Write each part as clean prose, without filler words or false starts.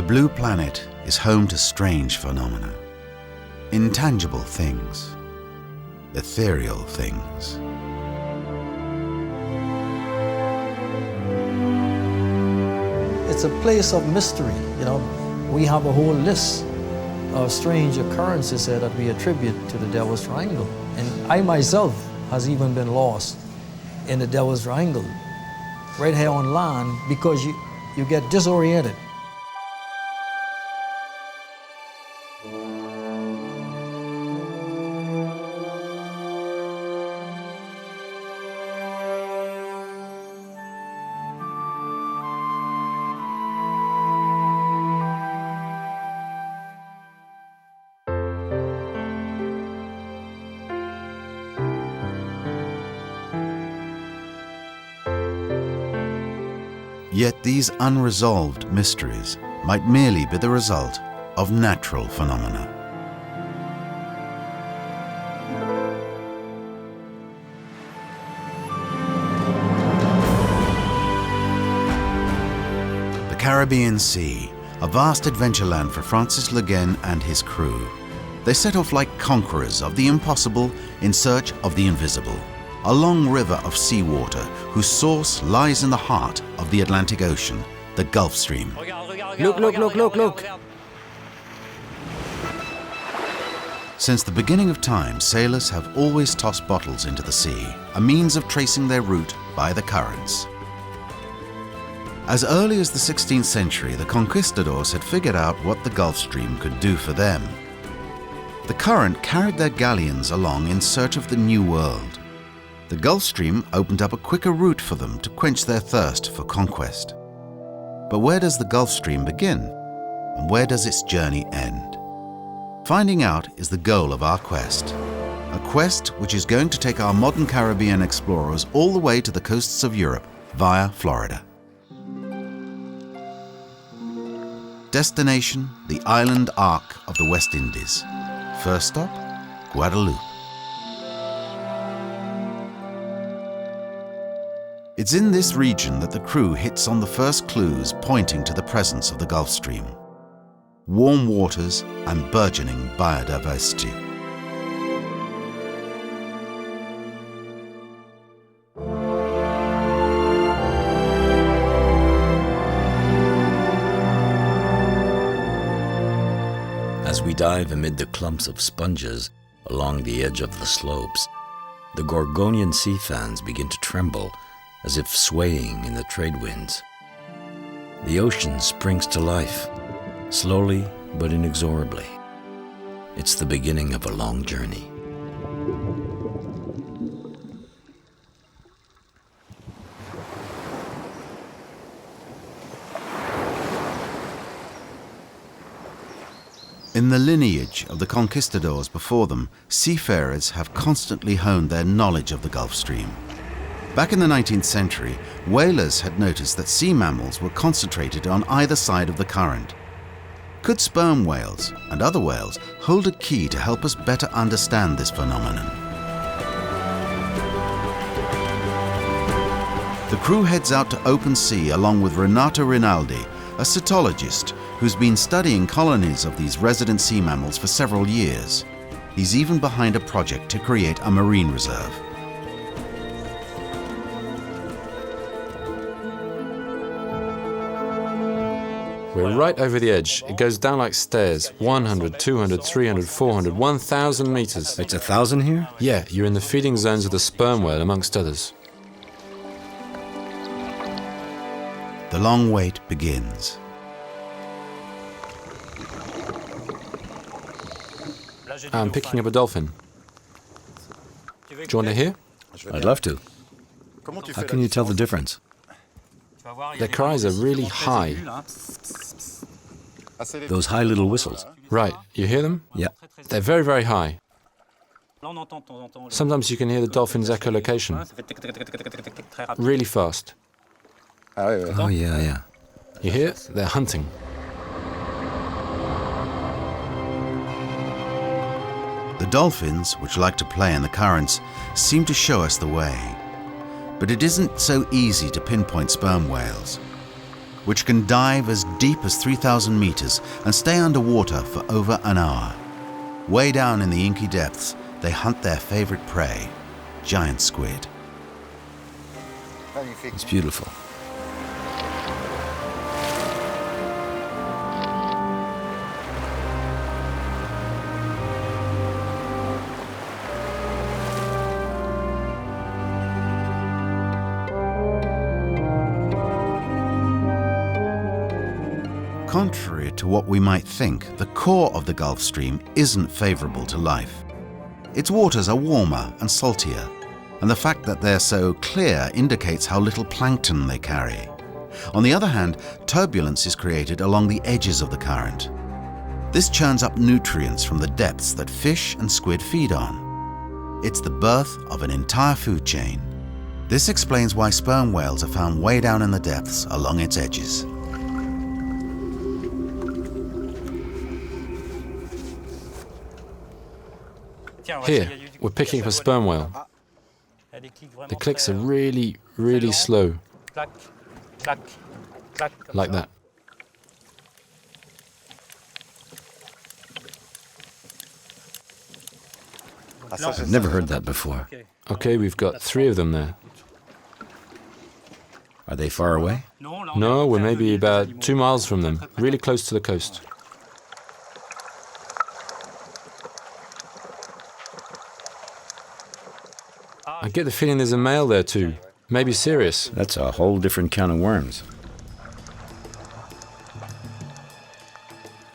blue planet is home to strange phenomena, intangible things, ethereal things. It's a place of mystery, you know. We have a whole list of strange occurrences here that we attribute to the Devil's Triangle. And I myself has even been lost in the Devil's Triangle, right here on land, because you get disoriented. Yet these unresolved mysteries might merely be the result of natural phenomena. The Caribbean Sea, a vast adventureland for Francis Le Guin and his crew. They set off like conquerors of the impossible in search of the invisible. A long river of seawater whose source lies in the heart of the Atlantic Ocean, the Gulf Stream. Look. Since the beginning of time, sailors have always tossed bottles into the sea, a means of tracing their route by the currents. As early as the 16th century, the conquistadors had figured out what the Gulf Stream could do for them. The current carried their galleons along in search of the New World. The Gulf Stream opened up a quicker route for them to quench their thirst for conquest. But where does the Gulf Stream begin? And where does its journey end? Finding out is the goal of our quest. A quest which is going to take our modern Caribbean explorers all the way to the coasts of Europe via Florida. Destination, the island arc of the West Indies. First stop, Guadeloupe. It's in this region that the crew hits on the first clues pointing to the presence of the Gulf Stream. Warm waters and burgeoning biodiversity. As we dive amid the clumps of sponges along the edge of the slopes, the Gorgonian sea fans begin to tremble as if swaying in the trade winds. The ocean springs to life, slowly but inexorably. It's the beginning of a long journey. In the lineage of the conquistadors before them, seafarers have constantly honed their knowledge of the Gulf Stream. Back in the 19th century, whalers had noticed that sea mammals were concentrated on either side of the current. Could sperm whales and other whales hold a key to help us better understand this phenomenon? The crew heads out to open sea along with Renato Rinaldi, a cetologist who's been studying colonies of these resident sea mammals for several years. He's even behind a project to create a marine reserve. We're right over the edge. It goes down like stairs. 100, 200, 300, 400, 1,000 meters. It's 1,000 here? Yeah, you're in the feeding zones of the sperm whale, amongst others. The long wait begins. I'm picking up a dolphin. Do you want to hear? I'd love to. How can you tell the difference? Their cries are really high. Those high little whistles. Right, you hear them? Yeah. They're very, very high. Sometimes you can hear the dolphin's echolocation. Really fast. Oh, yeah. You hear? They're hunting. The dolphins, which like to play in the currents, seem to show us the way. But it isn't so easy to pinpoint sperm whales. which can dive as deep as 3,000 meters and stay underwater for over an hour. Way down in the inky depths, they hunt their favorite prey, giant squid. It's beautiful. Contrary to what we might think, the core of the Gulf Stream isn't favorable to life. Its waters are warmer and saltier, and the fact that they're so clear indicates how little plankton they carry. On the other hand, turbulence is created along the edges of the current. This churns up nutrients from the depths that fish and squid feed on. It's the birth of an entire food chain. This explains why sperm whales are found way down in the depths along its edges. Here, we're picking up a sperm whale. The clicks are really, really slow. Like that. I've never heard that before. Okay, we've got 3 of them there. Are they far away? No, we're maybe about 2 miles from them, really close to the coast. I get the feeling there's a male there too. Maybe Sirius. That's a whole different can of worms.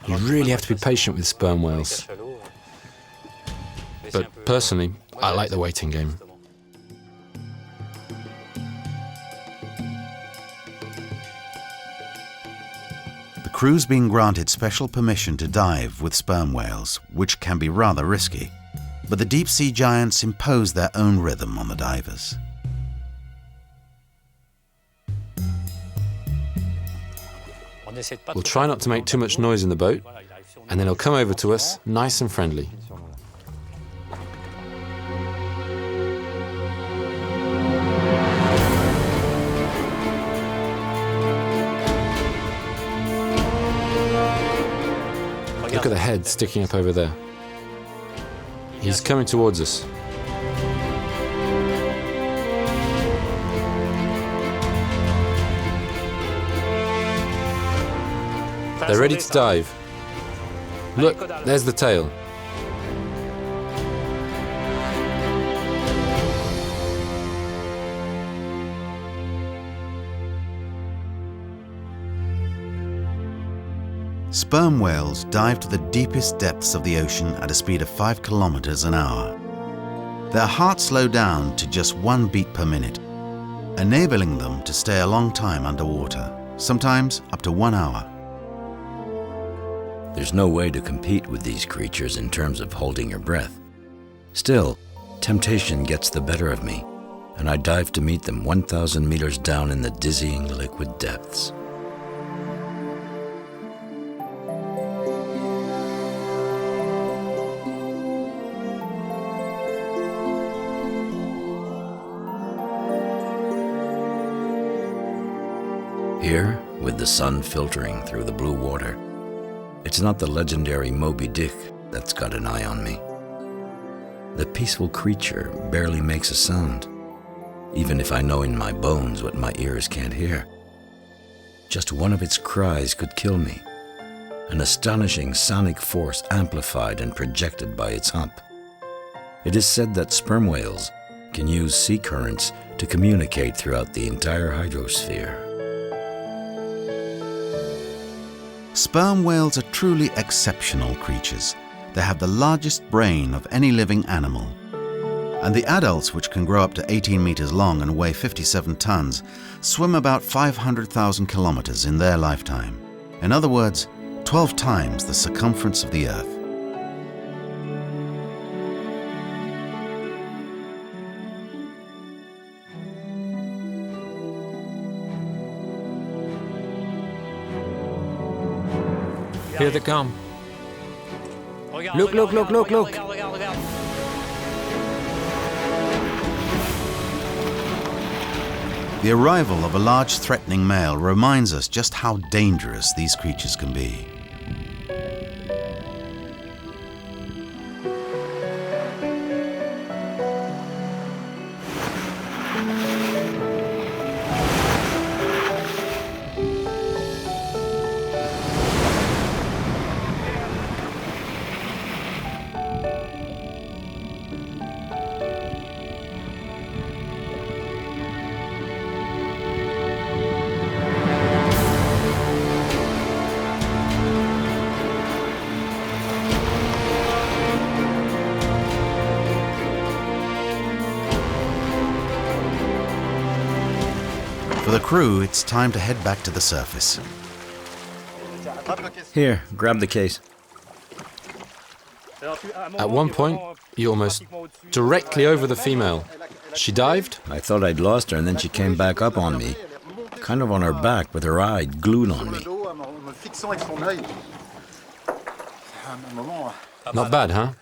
You really have to be patient with sperm whales. But personally, I like the waiting game. The crew's been granted special permission to dive with sperm whales, which can be rather risky. But the deep-sea giants impose their own rhythm on the divers. We'll try not to make too much noise in the boat, and then he'll come over to us, nice and friendly. Look at the head sticking up over there. He's coming towards us. They're ready to dive. Look, there's the tail. Sperm whales dive to the deepest depths of the ocean at a speed of 5 kilometers an hour. Their hearts slow down to just 1 beat per minute, enabling them to stay a long time underwater, sometimes up to 1 hour. There's no way to compete with these creatures in terms of holding your breath. Still, temptation gets the better of me, and I dive to meet them 1,000 meters down in the dizzying liquid depths. Here, with the sun filtering through the blue water, it's not the legendary Moby Dick that's got an eye on me. The peaceful creature barely makes a sound, even if I know in my bones what my ears can't hear. Just one of its cries could kill me, an astonishing sonic force amplified and projected by its hump. It is said that sperm whales can use sea currents to communicate throughout the entire hydrosphere. Sperm whales are truly exceptional creatures. They have the largest brain of any living animal. And the adults, which can grow up to 18 meters long and weigh 57 tons, swim about 500,000 kilometers in their lifetime. In other words, 12 times the circumference of the Earth. Here they come. Look, look, look, look, look. The arrival of a large threatening male reminds us just how dangerous these creatures can be. For the crew, it's time to head back to the surface. Here, grab the case. At one point, you're almost directly over the female. She dived? I thought I'd lost her, and then she came back up on me, kind of on her back with her eye glued on me. Not bad, huh?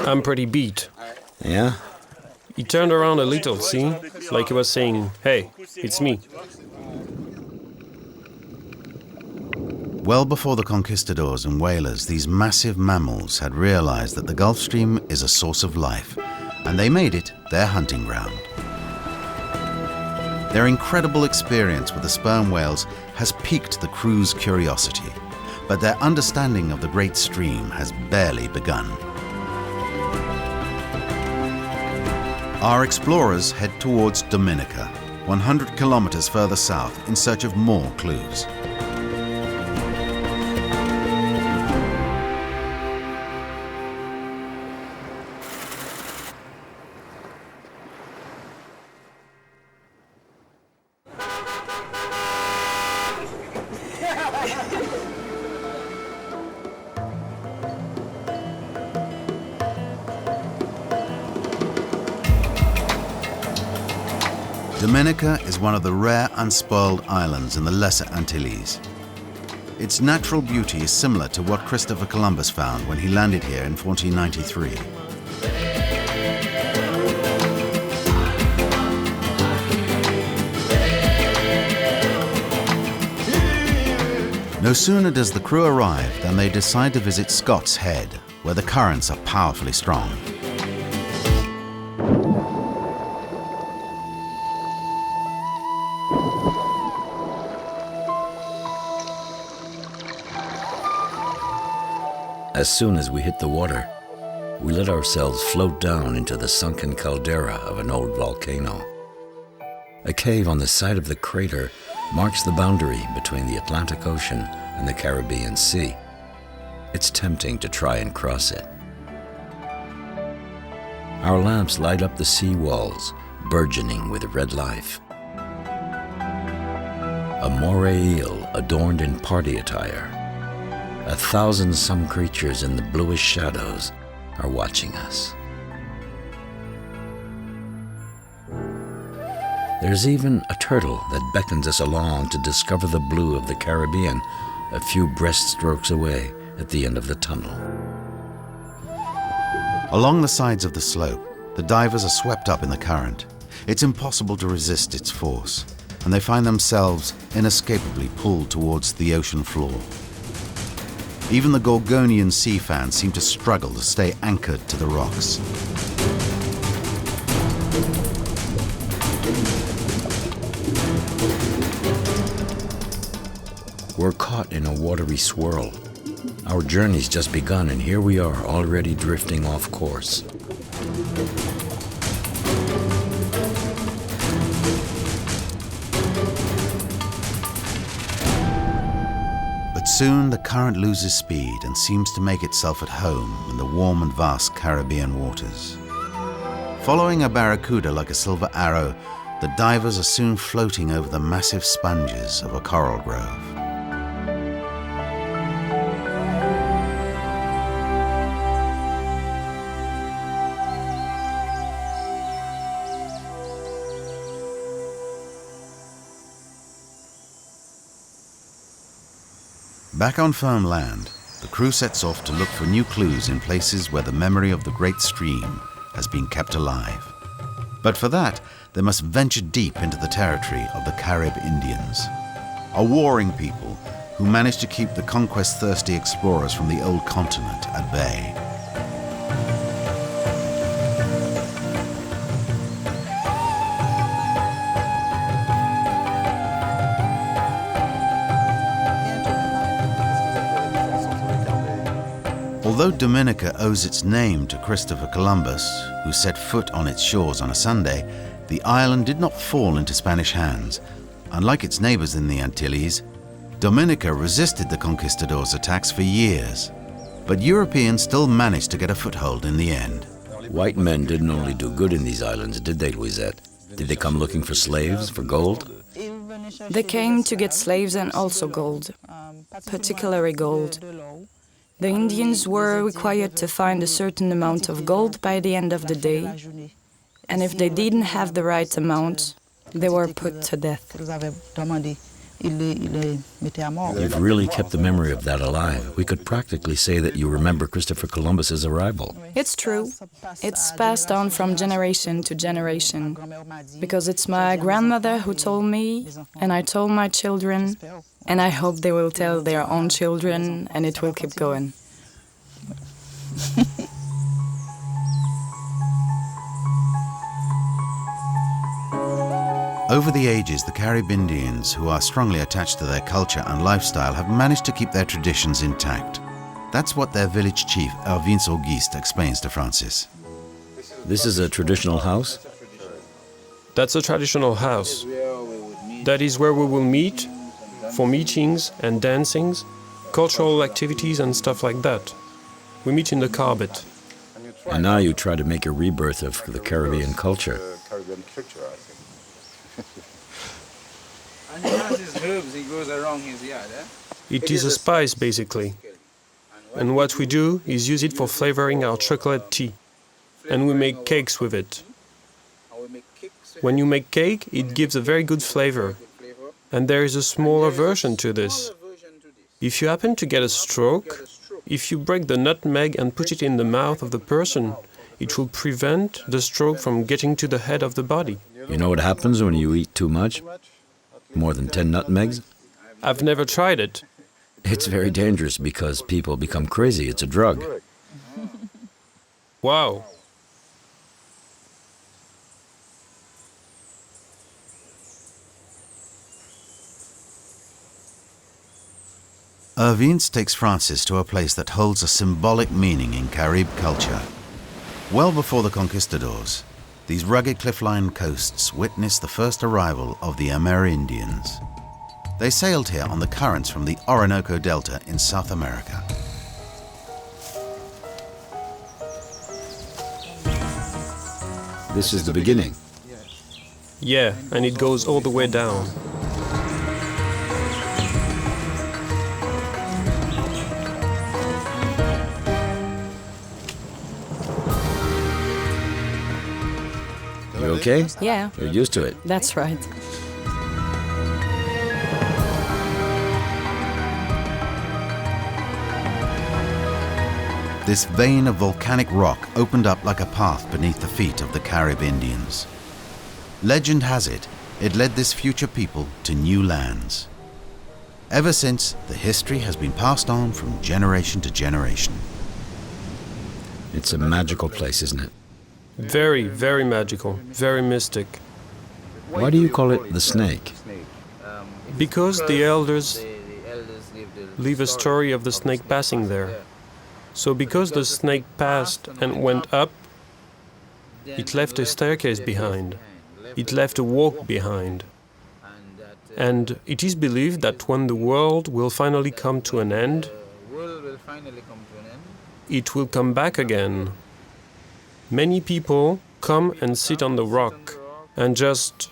I'm pretty beat. Yeah? He turned around a little, see? Like he was saying, hey, it's me. Well before the conquistadors and whalers, these massive mammals had realized that the Gulf Stream is a source of life, and they made it their hunting ground. Their incredible experience with the sperm whales has piqued the crew's curiosity, but their understanding of the great stream has barely begun. Our explorers head towards Dominica, 100 kilometers further south, in search of more clues. Dominica is one of the rare unspoiled islands in the Lesser Antilles. Its natural beauty is similar to what Christopher Columbus found when he landed here in 1493. No sooner does the crew arrive than they decide to visit Scott's Head, where the currents are powerfully strong. As soon as we hit the water, we let ourselves float down into the sunken caldera of an old volcano. A cave on the side of the crater marks the boundary between the Atlantic Ocean and the Caribbean Sea. It's tempting to try and cross it. Our lamps light up the sea walls, burgeoning with red life. A moray eel adorned in party attire. 1,000-some creatures in the bluish shadows are watching us. There's even a turtle that beckons us along to discover the blue of the Caribbean a few breaststrokes away at the end of the tunnel. Along the sides of the slope, the divers are swept up in the current. It's impossible to resist its force, and they find themselves inescapably pulled towards the ocean floor. Even the Gorgonian sea fans seem to struggle to stay anchored to the rocks. We're caught in a watery swirl. Our journey's just begun, and here we are already drifting off course. Soon the current loses speed and seems to make itself at home in the warm and vast Caribbean waters. Following a barracuda like a silver arrow, the divers are soon floating over the massive sponges of a coral grove. Back on firm land, the crew sets off to look for new clues in places where the memory of the great stream has been kept alive. But for that, they must venture deep into the territory of the Carib Indians, a warring people who managed to keep the conquest-thirsty explorers from the old continent at bay. Although Dominica owes its name to Christopher Columbus, who set foot on its shores on a Sunday, the island did not fall into Spanish hands. Unlike its neighbors in the Antilles, Dominica resisted the conquistadors' attacks for years, but Europeans still managed to get a foothold in the end. White men didn't only do good in these islands, did they, Louisette? Did they come looking for slaves, for gold? They came to get slaves and also gold, particularly gold. The Indians were required to find a certain amount of gold by the end of the day, and if they didn't have the right amount, they were put to death. You've really kept the memory of that alive. We could practically say that you remember Christopher Columbus's arrival. It's true. It's passed on from generation to generation, because it's my grandmother who told me, and I told my children, and I hope they will tell their own children, and it will keep going. Over the ages, the Carib Indians, who are strongly attached to their culture and lifestyle, have managed to keep their traditions intact. That's what their village chief, Hervins Auguste, explains to Francis. This is a traditional house? That's a traditional house. That is where we will meet for meetings and dancings, cultural activities and stuff like that. We meet in the carpet. And now you try to make a rebirth of the Caribbean culture. And he has his herbs, he goes around his yard. It is a spice, basically. And what we do is use it for flavoring our chocolate tea. And we make cakes with it. When you make cake, it gives a very good flavor. And there is a smaller version to this. If you happen to get a stroke, if you break the nutmeg and put it in the mouth of the person, it will prevent the stroke from getting to the head of the body. You know what happens when you eat too much? More than 10 nutmegs? I've never tried it. It's very dangerous because people become crazy. It's a drug. Wow. Hervins takes Francis to a place that holds a symbolic meaning in Carib culture. Well before the conquistadors, these rugged cliff-lined coasts witnessed the first arrival of the Amerindians. They sailed here on the currents from the Orinoco Delta in South America. This is the beginning. Yeah, and it goes all the way down. You okay? Yeah, You're used to it. that's right. This vein of volcanic rock opened up like a path beneath the feet of the Carib Indians. Legend has it, it led this future people to new lands. Ever since, the history has been passed on from generation to generation. It's a magical place, isn't it? Very, very magical, very mystic. Why do you call it the snake? Because the elders leave a story of the snake passing there. So because the snake passed and went up, it left a staircase behind. It left a walk behind. And it is believed that when the world will finally come to an end, it will come back again. Many people come and sit on the rock and just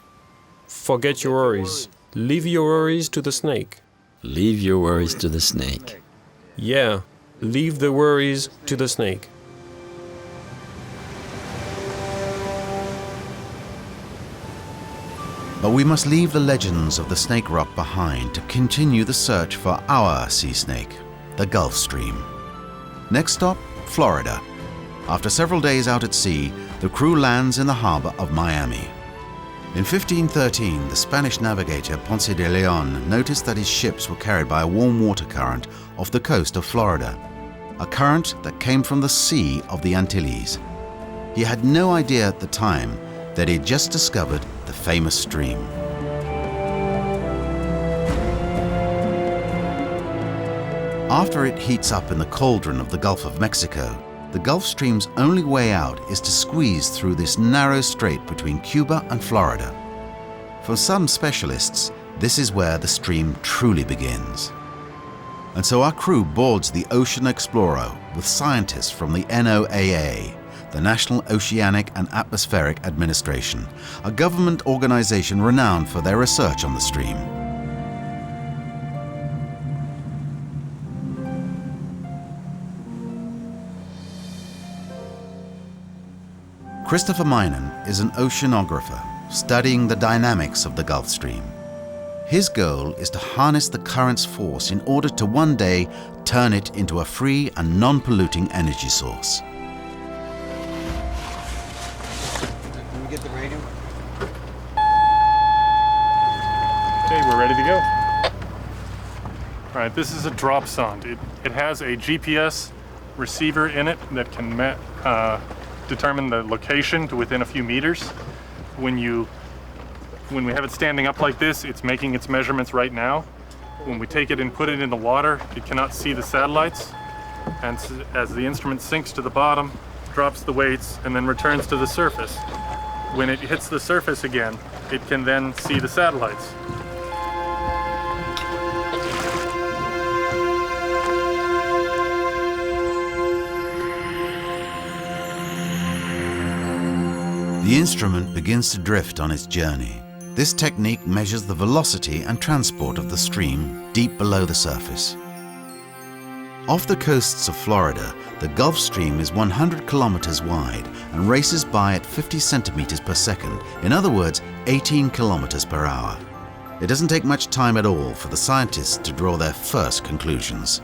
forget your worries. Leave your worries to the snake. Leave your worries to the snake. Yeah, leave the worries to the snake. But we must leave the legends of the snake rock behind to continue the search for our sea snake, the Gulf Stream. Next stop, Florida. After several days out at sea, the crew lands in the harbor of Miami. In 1513, the Spanish navigator Ponce de Leon noticed that his ships were carried by a warm water current off the coast of Florida, a current that came from the Sea of the Antilles. He had no idea at the time that he had just discovered the famous stream. After it heats up in the cauldron of the Gulf of Mexico, the Gulf Stream's only way out is to squeeze through this narrow strait between Cuba and Florida. For some specialists, this is where the stream truly begins. And so our crew boards the Ocean Explorer with scientists from the NOAA, the National Oceanic and Atmospheric Administration, a government organization renowned for their research on the stream. Christopher Minan is an oceanographer studying the dynamics of the Gulf Stream. His goal is to harness the current's force in order to one day turn it into a free and non-polluting energy source. Can we get the radio? Okay, we're ready to go. All right, this is a drop sonde. It has a GPS receiver in it that can determine the location to within a few meters. When we have it standing up like this, it's making its measurements right now. When we take it and put it in the water, it cannot see the satellites. And as the instrument sinks to the bottom, drops the weights, and then returns to the surface. When it hits the surface again, it can then see the satellites. The instrument begins to drift on its journey. This technique measures the velocity and transport of the stream deep below the surface. Off the coasts of Florida, the Gulf Stream is 100 kilometers wide and races by at 50 centimeters per second, in other words, 18 kilometers per hour. It doesn't take much time at all for the scientists to draw their first conclusions.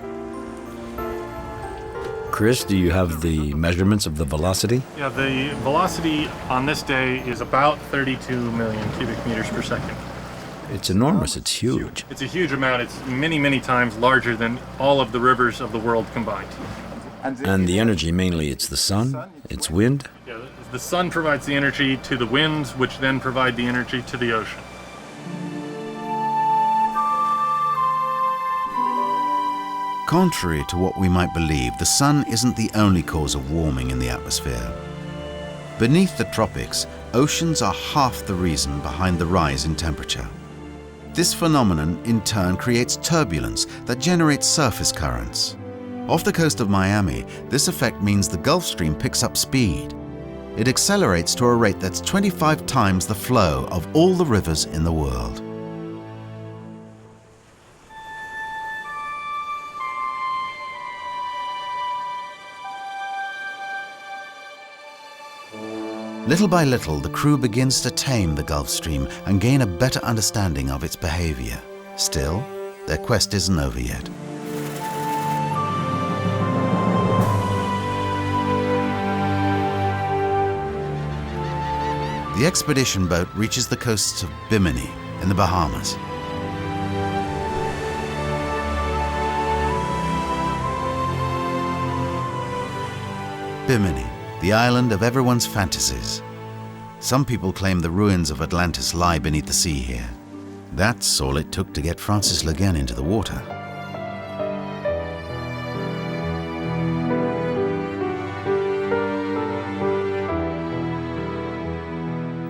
Chris, do you have the measurements of the velocity? Yeah, the velocity on this day is about 32 million cubic meters per second. It's enormous, it's huge. It's a huge amount. It's many, many times larger than all of the rivers of the world combined. And the energy, mainly it's the sun, it's wind? Yeah, the sun provides the energy to the winds, which then provide the energy to the ocean. Contrary to what we might believe, the sun isn't the only cause of warming in the atmosphere. Beneath the tropics, oceans are half the reason behind the rise in temperature. This phenomenon, in turn, creates turbulence that generates surface currents. Off the coast of Miami, this effect means the Gulf Stream picks up speed. It accelerates to a rate that's 25 times the flow of all the rivers in the world. Little by little, the crew begins to tame the Gulf Stream and gain a better understanding of its behavior. Still, their quest isn't over yet. The expedition boat reaches the coasts of Bimini in the Bahamas. Bimini, the island of everyone's fantasies. Some people claim the ruins of Atlantis lie beneath the sea here. That's all it took to get Francis Le Guin into the water.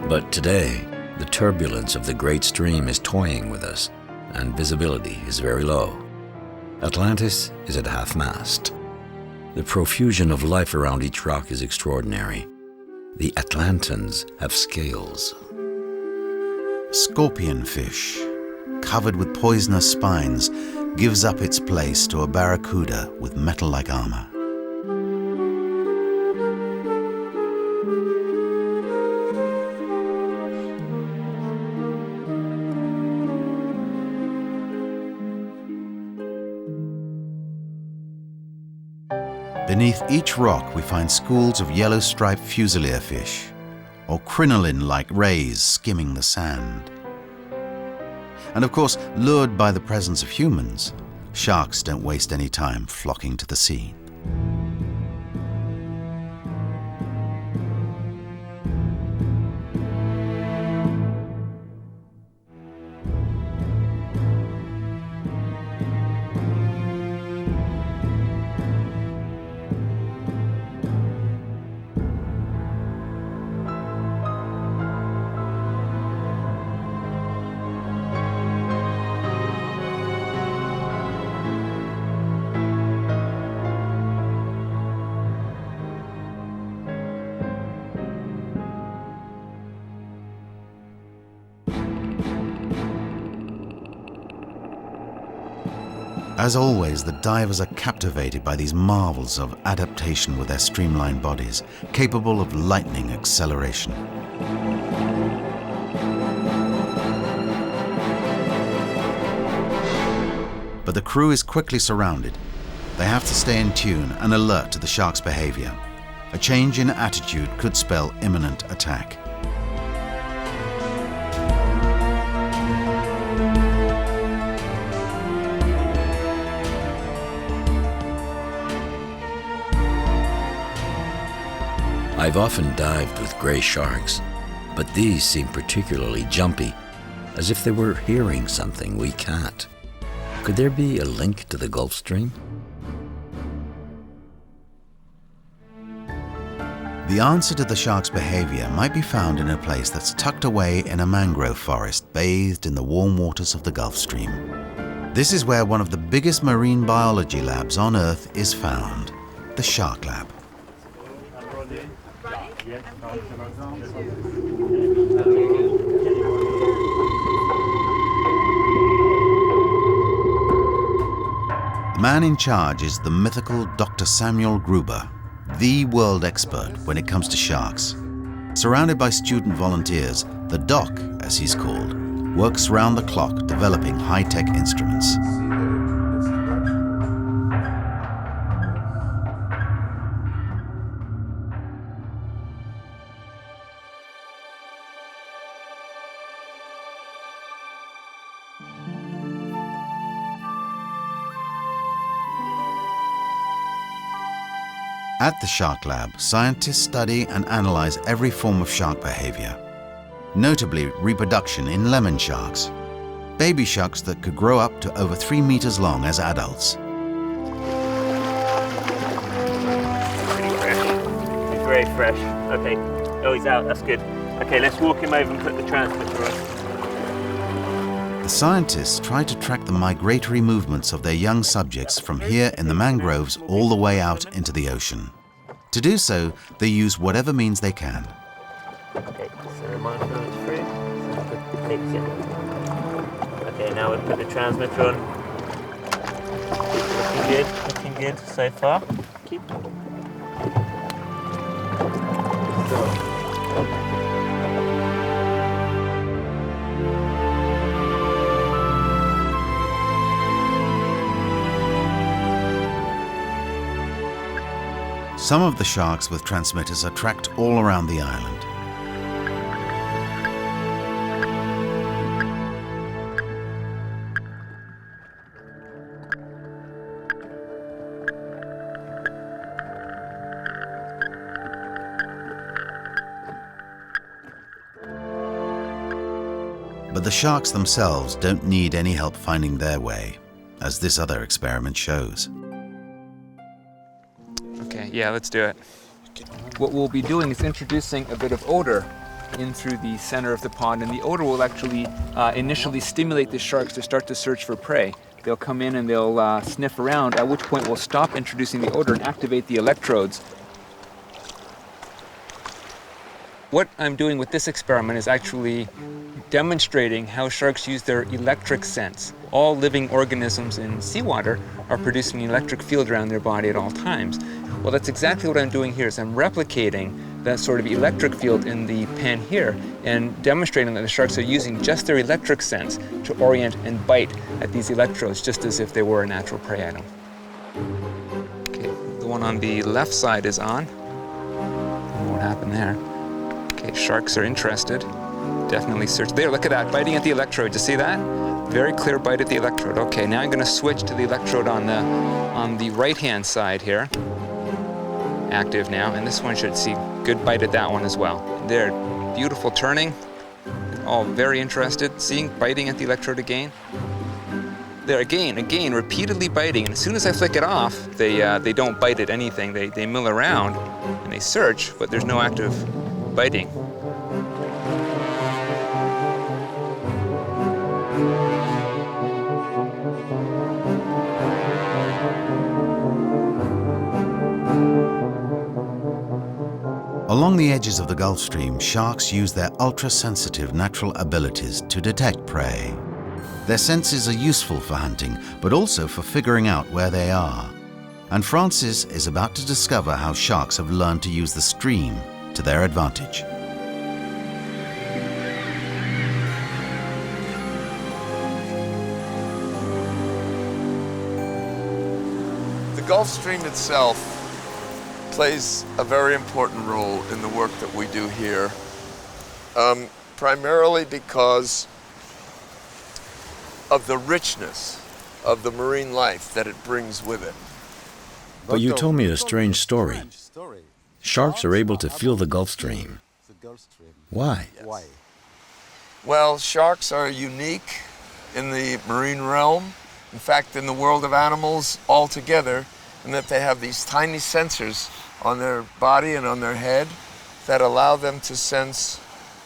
But today, the turbulence of the great stream is toying with us, and visibility is very low. Atlantis is at half-mast. The profusion of life around each rock is extraordinary. The Atlantans have scales. Scorpion fish, covered with poisonous spines, gives up its place to a barracuda with metal-like armor. Beneath each rock we find schools of yellow-striped fusilier fish, or crinoline-like rays skimming the sand. And of course, lured by the presence of humans, sharks don't waste any time flocking to the sea. As always, the divers are captivated by these marvels of adaptation with their streamlined bodies, capable of lightning acceleration. But the crew is quickly surrounded. They have to stay in tune and alert to the shark's behavior. A change in attitude could spell imminent attack. I've often dived with gray sharks, but these seem particularly jumpy, as if they were hearing something we can't. Could there be a link to the Gulf Stream? The answer to the shark's behavior might be found in a place that's tucked away in a mangrove forest bathed in the warm waters of the Gulf Stream. This is where one of the biggest marine biology labs on Earth is found, the Shark Lab. The man in charge is the mythical Dr. Samuel Gruber, the world expert when it comes to sharks. Surrounded by student volunteers, the doc, as he's called, works round the clock developing high-tech instruments. At the Shark Lab, scientists study and analyze every form of shark behavior, notably reproduction in lemon sharks, baby sharks that could grow up to over 3 meters long as adults. Pretty fresh. He's very fresh. Okay. Oh, he's out. That's good. Okay, let's walk him over and put the transmitter on. The scientists try to track the migratory movements of their young subjects from here in the mangroves all the way out into the ocean. To do so, they use whatever means they can. Okay, so the microphone is free. So put the pigs in. Okay, now we'll put the transmitter on. Looking good so far. Keep. Some of the sharks with transmitters are tracked all around the island. But the sharks themselves don't need any help finding their way, as this other experiment shows. Okay, yeah, let's do it. What we'll be doing is introducing a bit of odor in through the center of the pond, and the odor will actually initially stimulate the sharks to start to search for prey. They'll come in and they'll sniff around, at which point we'll stop introducing the odor and activate the electrodes. What I'm doing with this experiment is actually demonstrating how sharks use their electric sense. All living organisms in seawater are producing an electric field around their body at all times. Well, that's exactly what I'm doing here, is I'm replicating that sort of electric field in the pen here and demonstrating that the sharks are using just their electric sense to orient and bite at these electrodes, just as if they were a natural prey item. Okay, the one on the left side is on. What happened there? Okay, sharks are interested. Definitely search. There, look at that, biting at the electrode. You see that? Very clear bite at the electrode. Okay, now I'm going to switch to the electrode on the right-hand side here. Active now, and this one should see good bite at that one as well. There, beautiful turning. All very interested. Seeing, biting at the electrode again. There again, repeatedly biting. And as soon as I flick it off, they don't bite at anything. They mill around and they search, but there's no active biting. Along the edges of the Gulf Stream, sharks use their ultra-sensitive natural abilities to detect prey. Their senses are useful for hunting, but also for figuring out where they are. And Francis is about to discover how sharks have learned to use the stream to their advantage. The Gulf Stream itself plays a very important role in the work that we do here, primarily because of the richness of the marine life that it brings with it. But you told me a strange story. Sharks are able to feel the Gulf Stream. Why? Well, sharks are unique in the marine realm, in fact, in the world of animals altogether, in that they have these tiny sensors on their body and on their head that allow them to sense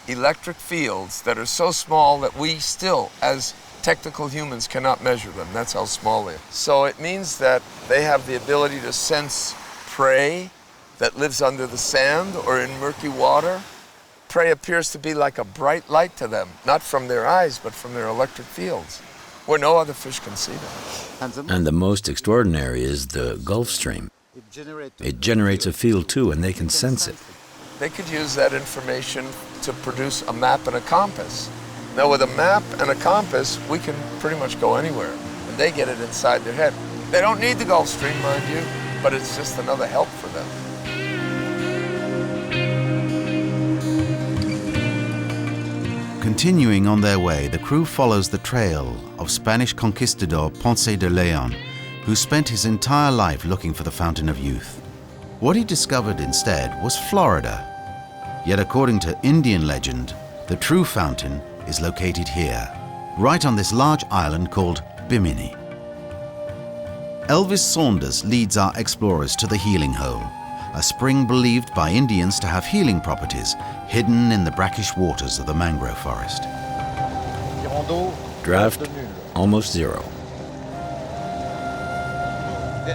electric fields that are so small that we still, as technical humans, cannot measure them. That's how small they are. So it means that they have the ability to sense prey that lives under the sand or in murky water. Prey appears to be like a bright light to them, not from their eyes, but from their electric fields, where no other fish can see them. And the most extraordinary is the Gulf Stream. It generates a field too, and they can sense it. They could use that information to produce a map and a compass. Now with a map and a compass, we can pretty much go anywhere, and they get it inside their head. They don't need the Gulf Stream, mind you, but it's just another help for them. Continuing on their way, the crew follows the trail of Spanish conquistador Ponce de Leon, who spent his entire life looking for the Fountain of Youth. What he discovered instead was Florida. Yet according to Indian legend, the true fountain is located here, right on this large island called Bimini. Elvis Saunders leads our explorers to the Healing Hole, a spring believed by Indians to have healing properties hidden in the brackish waters of the mangrove forest. Draft almost zero.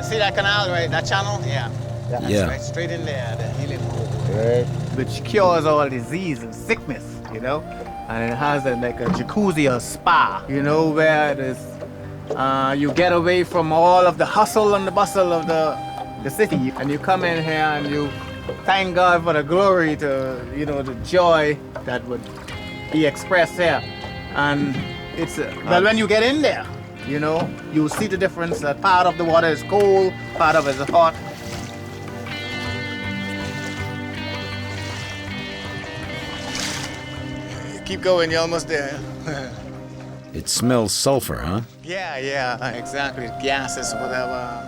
See that canal, right? That channel? Yeah. Yeah. Right straight in there, the Healing Hole. Which cures all disease and sickness, you know? And it has like a jacuzzi or spa, you know, where it is, you get away from all of the hustle and the bustle of the city, and you come in here and you thank God for the glory to, you know, the joy that would be expressed here. And it's, well, when you get in there, you know, you see the difference that part of the water is cold, part of it is hot. Keep going, you're almost there. It smells sulfur, huh? Yeah, exactly. Gases, whatever.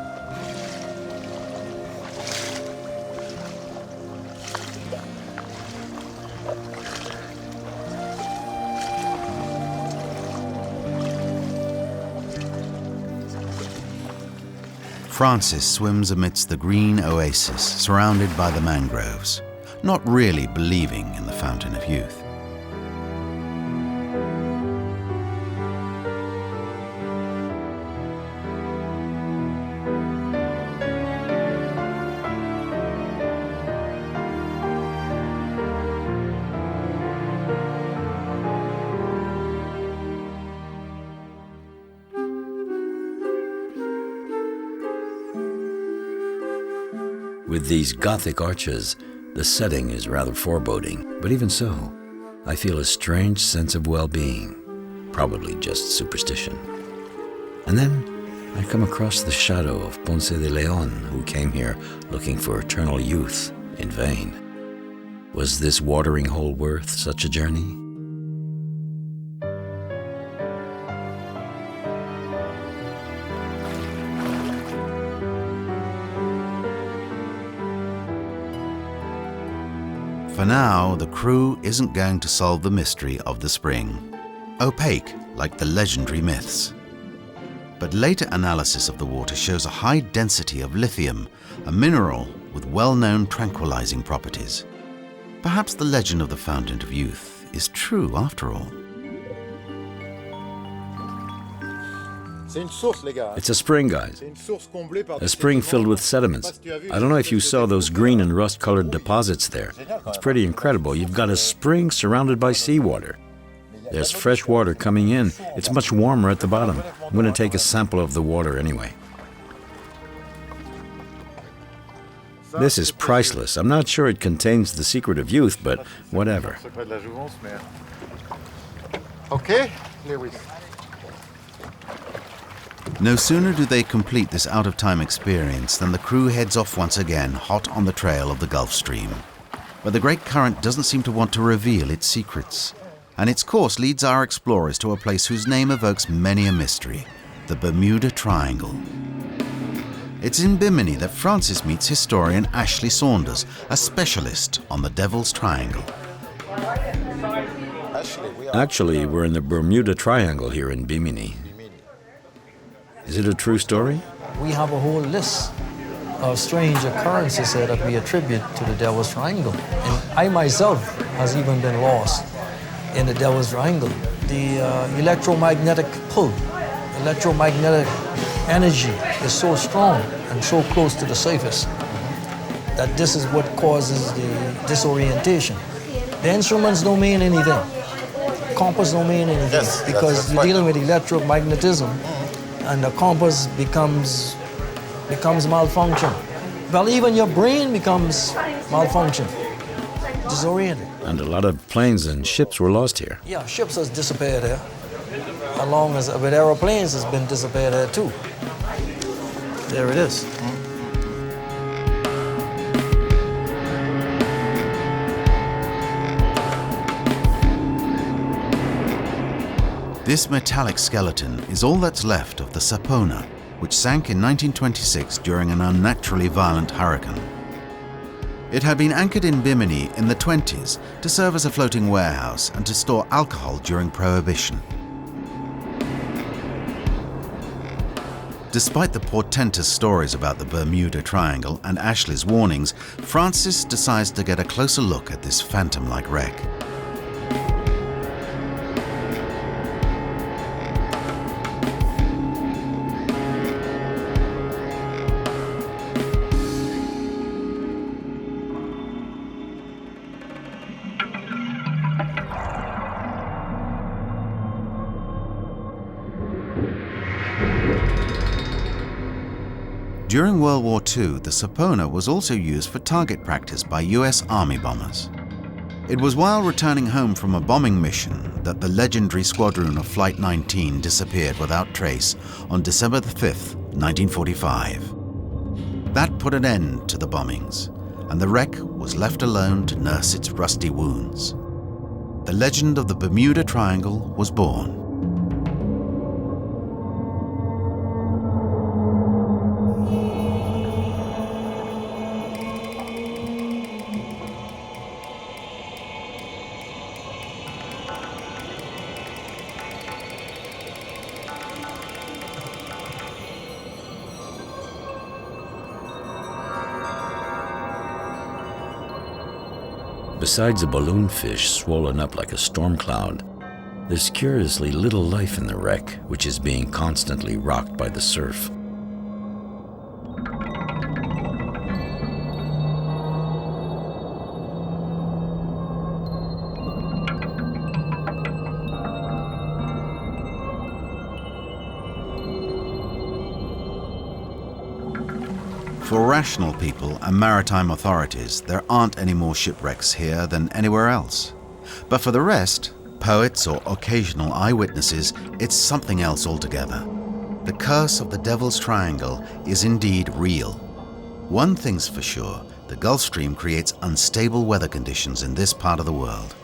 Francis swims amidst the green oasis surrounded by the mangroves, not really believing in the Fountain of Youth. With these Gothic arches, the setting is rather foreboding, but even so, I feel a strange sense of well-being, probably just superstition. And then I come across the shadow of Ponce de Leon, who came here looking for eternal youth in vain. Was this watering hole worth such a journey? For now, the crew isn't going to solve the mystery of the spring, opaque like the legendary myths. But later analysis of the water shows a high density of lithium, a mineral with well-known tranquilizing properties. Perhaps the legend of the Fountain of Youth is true after all. It's a spring, guys. A spring filled with sediments. I don't know if you saw those green and rust-colored deposits there. It's pretty incredible. You've got a spring surrounded by seawater. There's fresh water coming in. It's much warmer at the bottom. I'm going to take a sample of the water anyway. This is priceless. I'm not sure it contains the secret of youth, but whatever. Okay, Lewis. No sooner do they complete this out-of-time experience than the crew heads off once again, hot on the trail of the Gulf Stream. But the great current doesn't seem to want to reveal its secrets, and its course leads our explorers to a place whose name evokes many a mystery, the Bermuda Triangle. It's in Bimini that Francis meets historian Ashley Saunders, a specialist on the Devil's Triangle. Actually, we're in the Bermuda Triangle here in Bimini. Is it a true story? We have a whole list of strange occurrences here that we attribute to the Devil's Triangle. And I myself has even been lost in the Devil's Triangle. The electromagnetic pull, electromagnetic energy is so strong and so close to the surface that this is what causes the disorientation. The instruments don't mean anything. Compass don't mean anything because you're dealing with electromagnetism and the compass becomes malfunction. Well, even your brain becomes malfunction, disoriented. And a lot of planes and ships were lost here. Yeah, ships has disappeared here, along as with aeroplanes has been disappeared here too. There it is. This metallic skeleton is all that's left of the Sapona, which sank in 1926 during an unnaturally violent hurricane. It had been anchored in Bimini in the 20s to serve as a floating warehouse and to store alcohol during Prohibition. Despite the portentous stories about the Bermuda Triangle and Ashley's warnings, Francis decides to get a closer look at this phantom-like wreck. During World War II, the Sapona was also used for target practice by US Army bombers. It was while returning home from a bombing mission that the legendary squadron of Flight 19 disappeared without trace on December 5th, 1945. That put an end to the bombings, and the wreck was left alone to nurse its rusty wounds. The legend of the Bermuda Triangle was born. Besides a balloonfish swollen up like a storm cloud, there's curiously little life in the wreck, which is being constantly rocked by the surf. For rational people and maritime authorities, there aren't any more shipwrecks here than anywhere else. But for the rest, poets or occasional eyewitnesses, it's something else altogether. The curse of the Devil's Triangle is indeed real. One thing's for sure, the Gulf Stream creates unstable weather conditions in this part of the world.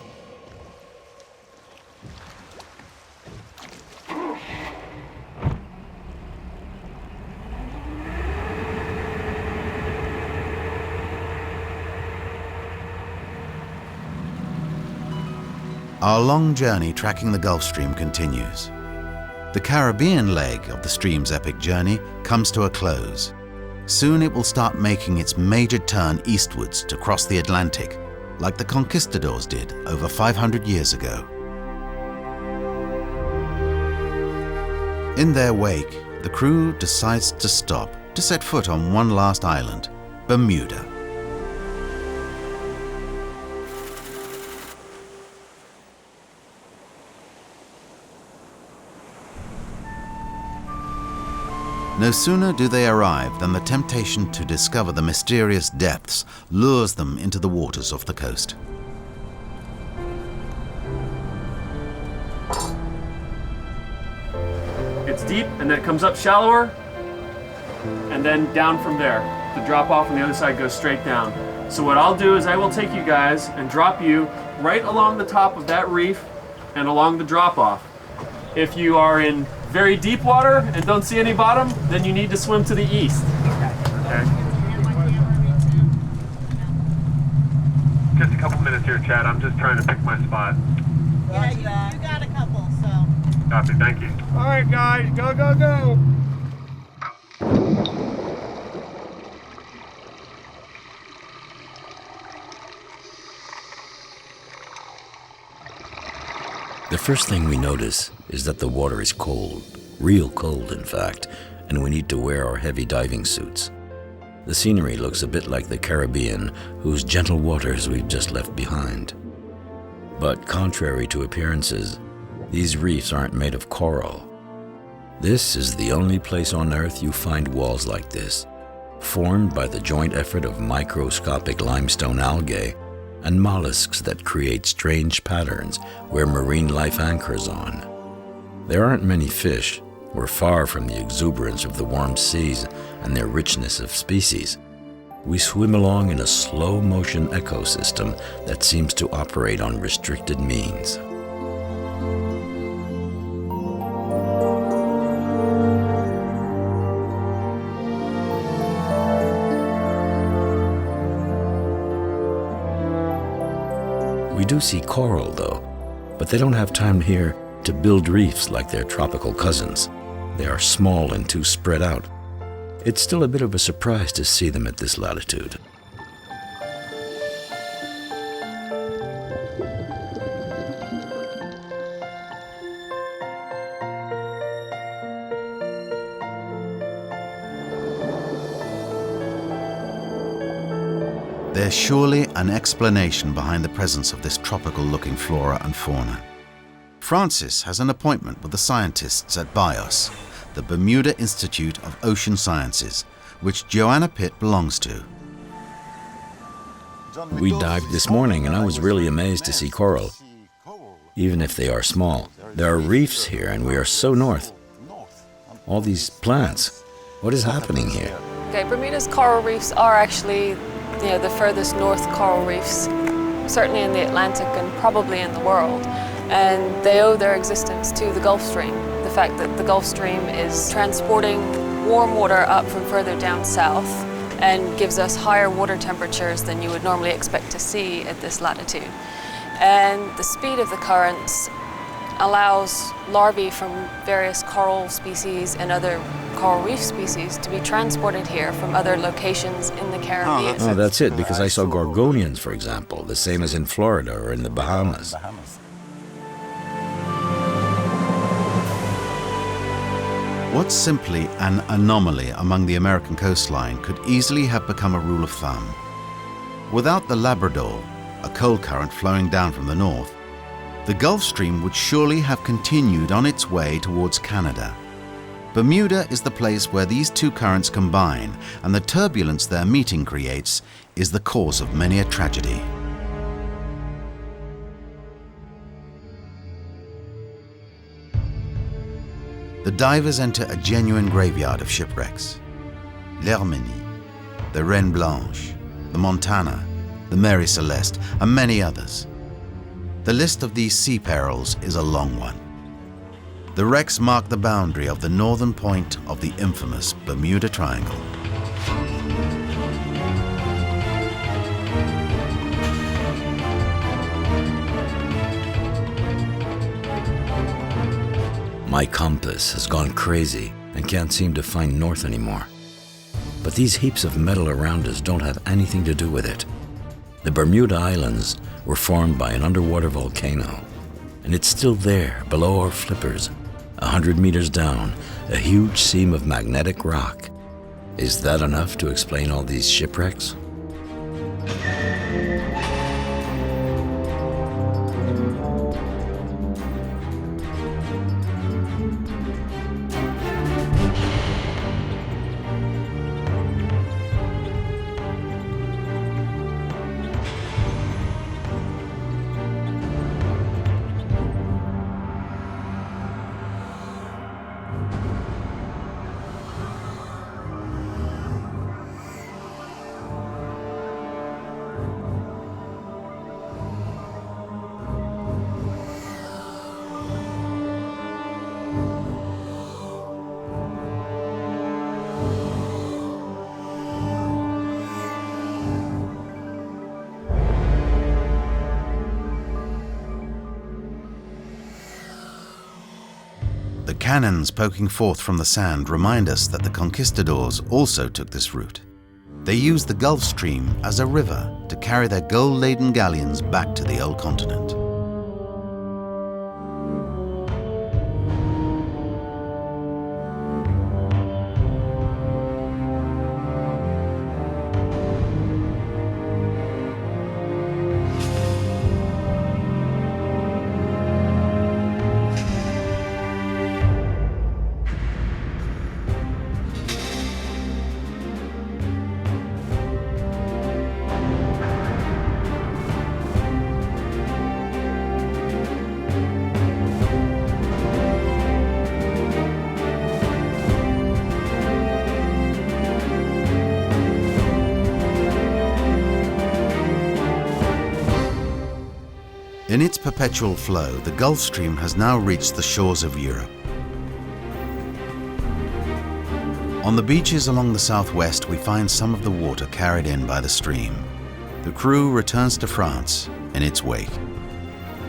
Our long journey tracking the Gulf Stream continues. The Caribbean leg of the stream's epic journey comes to a close. Soon it will start making its major turn eastwards to cross the Atlantic, like the conquistadors did over 500 years ago. In their wake, the crew decides to stop to set foot on one last island, Bermuda. No sooner do they arrive than the temptation to discover the mysterious depths lures them into the waters off the coast. It's deep and then it comes up shallower and then down from there. The drop off on the other side goes straight down. So what I'll do is I will take you guys and drop you right along the top of that reef and along the drop off. If you are in very deep water and don't see any bottom, then you need to swim to the east. Okay. Just a couple minutes here, Chad. I'm just trying to pick my spot. Yeah, you got a couple, so. Copy, thank you. All right, guys, go, go, go. The first thing we notice is that the water is cold, real cold in fact, and we need to wear our heavy diving suits. The scenery looks a bit like the Caribbean, whose gentle waters we've just left behind. But contrary to appearances, these reefs aren't made of coral. This is the only place on Earth you find walls like this, formed by the joint effort of microscopic limestone algae and mollusks that create strange patterns where marine life anchors on. There aren't many fish. We're far from the exuberance of the warm seas and their richness of species. We swim along in a slow-motion ecosystem that seems to operate on restricted means. We do see coral, though, but they don't have time here to build reefs like their tropical cousins. They are small and too spread out. It's still a bit of a surprise to see them at this latitude. There's surely an explanation behind the presence of this tropical-looking flora and fauna. Francis has an appointment with the scientists at BIOS, the Bermuda Institute of Ocean Sciences, which Joanna Pitt belongs to. We dived this morning and I was really amazed to see coral, even if they are small. There are reefs here and we are so north. All these plants, what is happening here? Okay, Bermuda's coral reefs are actually the furthest north coral reefs, certainly in the Atlantic and probably in the world. And they owe their existence to the Gulf Stream. The fact that the Gulf Stream is transporting warm water up from further down south and gives us higher water temperatures than you would normally expect to see at this latitude. And the speed of the currents allows larvae from various coral species and other coral reef species to be transported here from other locations in the Caribbean. Oh, that's it, because I saw gorgonians, for example, the same as in Florida or in the Bahamas. What's simply an anomaly among the American coastline could easily have become a rule of thumb. Without the Labrador, a cold current flowing down from the north, the Gulf Stream would surely have continued on its way towards Canada. Bermuda is the place where these two currents combine, and the turbulence their meeting creates is the cause of many a tragedy. the divers enter a genuine graveyard of shipwrecks. L'Herminie, the Reine Blanche, the Montana, the Mary Celeste, and many others. The list of these sea perils is a long one. The wrecks mark the boundary of the northern point of the infamous Bermuda Triangle. My compass has gone crazy and can't seem to find north anymore. But these heaps of metal around us don't have anything to do with it. The Bermuda Islands were formed by an underwater volcano, and it's still there below our flippers, 100 meters down, a huge seam of magnetic rock. Is that enough to explain all these shipwrecks? The cannons poking forth from the sand remind us that the conquistadors also took this route. They used the Gulf Stream as a river to carry their gold-laden galleons back to the old continent. In its perpetual flow, the Gulf Stream has now reached the shores of Europe. On the beaches along the southwest, we find some of the water carried in by the stream. The crew returns to France in its wake.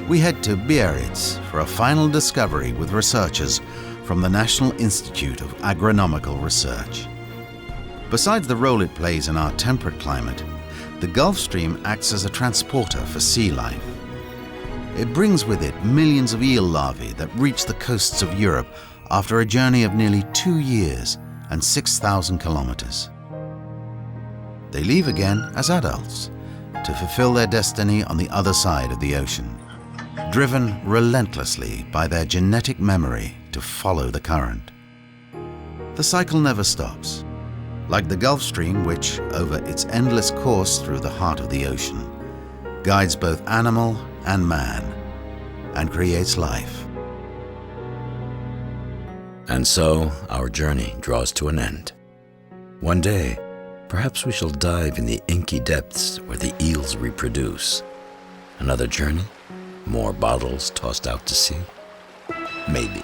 We head to Biarritz for a final discovery with researchers from the National Institute of Agronomical Research. Besides the role it plays in our temperate climate, the Gulf Stream acts as a transporter for sea life. It brings with it millions of eel larvae that reach the coasts of Europe after a journey of nearly 2 years and 6,000 kilometers. They leave again as adults to fulfill their destiny on the other side of the ocean, driven relentlessly by their genetic memory to follow the current. The cycle never stops, like the Gulf Stream, which, over its endless course through the heart of the ocean, guides both animal and man, and creates life. And so our journey draws to an end. One day, perhaps we shall dive in the inky depths where the eels reproduce. Another journey? More bottles tossed out to sea? Maybe.